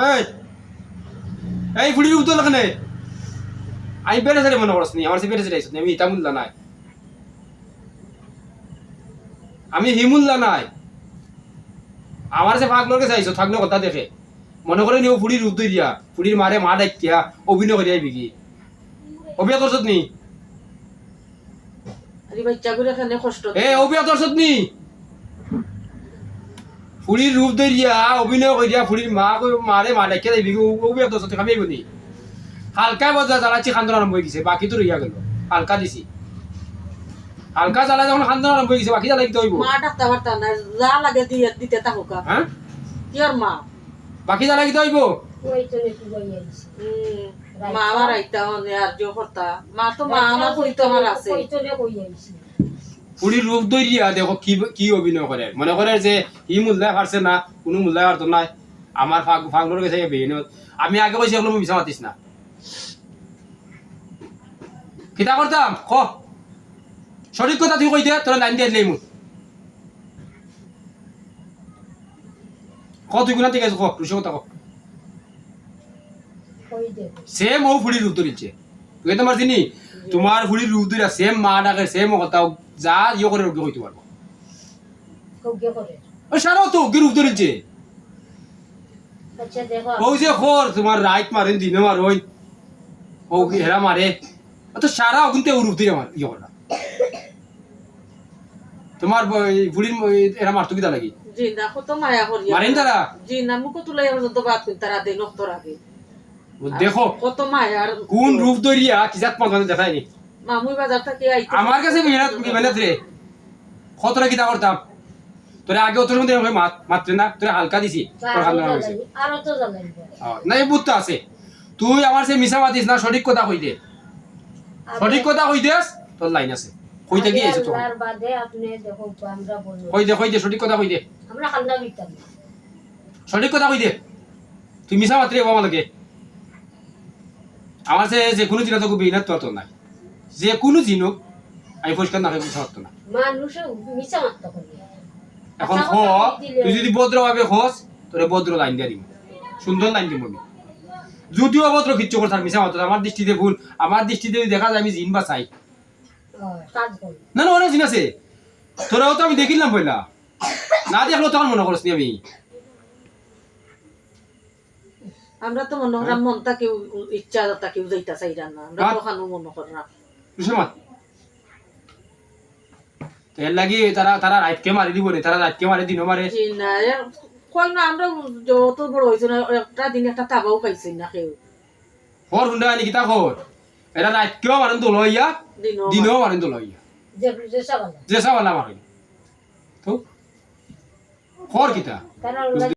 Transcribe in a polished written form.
এই এই ফুড়ির উত্তর লাগনে আমি বেড়ে সারি মনে করছ নি আমার সে বেড়ে সারি আমি ইতামুল্লা নাই আমি হিমুল্লা নাই আমার সে ফাগলোকে চাইছো থাকলো কথা দেখে মনে করে নিও ফুড়ির রূপ দিয়া ফুড়ির মারে মা ডাকিয়া অভিনয় করিয়া বিকি অভিনয় করছত নি আরে বাচ্চা গুলো এখানে কষ্ট এ অভিনয় করছত নি ফুড়ির রূপ দিয়া অভিনয় করিয়া ফুড়ির মা মারে মা ডাকিয়া বিকি অভিনয় করছত আমি বলি হালকা বজা জ্বালাচ্ছি খান্দন আরম্ভ হয়ে গেছে বাকি তো রইয়া গেল হালকা দিছি হালকা জ্বালা যখন খান্দন আরম্ভ হয়ে গেছে বাকি জ্বালা দিতে হইব মা ডাকতে পারতাম না যা লাগে দিয়ে দিতে থাকুক হ্যাঁ কি আর মা বাকি জ্বালা দিতে হইব মা আমার আইতা মানে আর যে করতা মা তো মা আমার কই তো আমার আছে ফুড়ির রূপ দইয়া দেখো কি কি অভিনয় করে মনে করে যে ই মূল্যায় পারছে না কোনো মূল্যায় পারতো নাই আমার ফাগলোর গেছে বেইন আমি আগে কইছি এগুলো মিছা মাতিস না কিতা করতাম ক সঠিক কথা তুই কই দে তোরা লাইন দিয়ে দিলেই মুখ ক তুই গুলা ঠিক আছে ক রুশি কথা ক সেম ও ফুড়ির রূপ ধরিছে তুই তোমার চিনি তোমার ফুড়ির রূপ ধরিয়া সেম মা ডাকে সেম কথা যা ইয়ে করে রোগ্য হইতে পারবো সারাও তো কি রূপ ধরিছে ও যে খর তোমার রাইট মারেন দিনে মার ওই ও হেরা মারে তো সারা কিন্তু রূপ ধরে আমার ইয়ে করা তোমার ফুড়ির এরা মারতো কিতা লাগি জি না কত মায়া করি মারেন তারা জি না মুখ তুলে পর্যন্ত বাদ করি তারা দেন তোর আগে দেখো কত মায়ার কোন রূপ ধরিয়া কিজাত পাঁচ দেখায়নি মামুই বাজার থেকে আইতে আমার কাছে মেহনত রে কতটা কিতা করতাম তোরা আগে তোর মধ্যে মাত্রে না তোরা হালকা দিছি তোর খান্দন হয়েছে না এই বুদ্ধ আছে তুই আমার সে মিশা মাতিস না সঠিক কথা কই দে সঠিক কথা কই দেস তোর লাইন আছে কইতে কি আছে তো কই দে সঠিক কথা কই দে সঠিক কথা কই দে তুই মিশা মাত্রে বাবা লাগে আমার সে যে কোনো জিনিস তো বিনা তো নাই যে কোনো জিনিস আমি পরিষ্কার না মিশা মারতো না এখন হ তুই যদি ভদ্রভাবে হস তোরে ভদ্র লাইন দিয়ে দিব সুন্দর লাইন দিব আমি যদিও অভদ্র কিচ্ছু করতে মিশা মারতো আমার দৃষ্টিতে ভুল আমার দৃষ্টিতে দেখা যায় আমি জিন বা চাই না না অনেক জিন আছে তোরাও তো আমি দেখিলাম পয়লা না দেখলো তখন মনে করছি আমি আমরা তো মনে করাম মনটা কেউ ইচ্ছা কেউ যাইতা চাই না আমরা তো খানো মনে কর না এর লাগি তারা রাতকে মারি দিব রে তারা রাতকে মারি দিনও মারে না কই না আমরা যত বড় হইছে না একটা দিন একটা তাবাও খাইছে না কেউ হর হুন্ডা আনি কিতা খর এরা রাতকেও মারেন তো লইয়া দিনও মারেন তো লইয়া যে সাবালা মারেন তো খর কিতা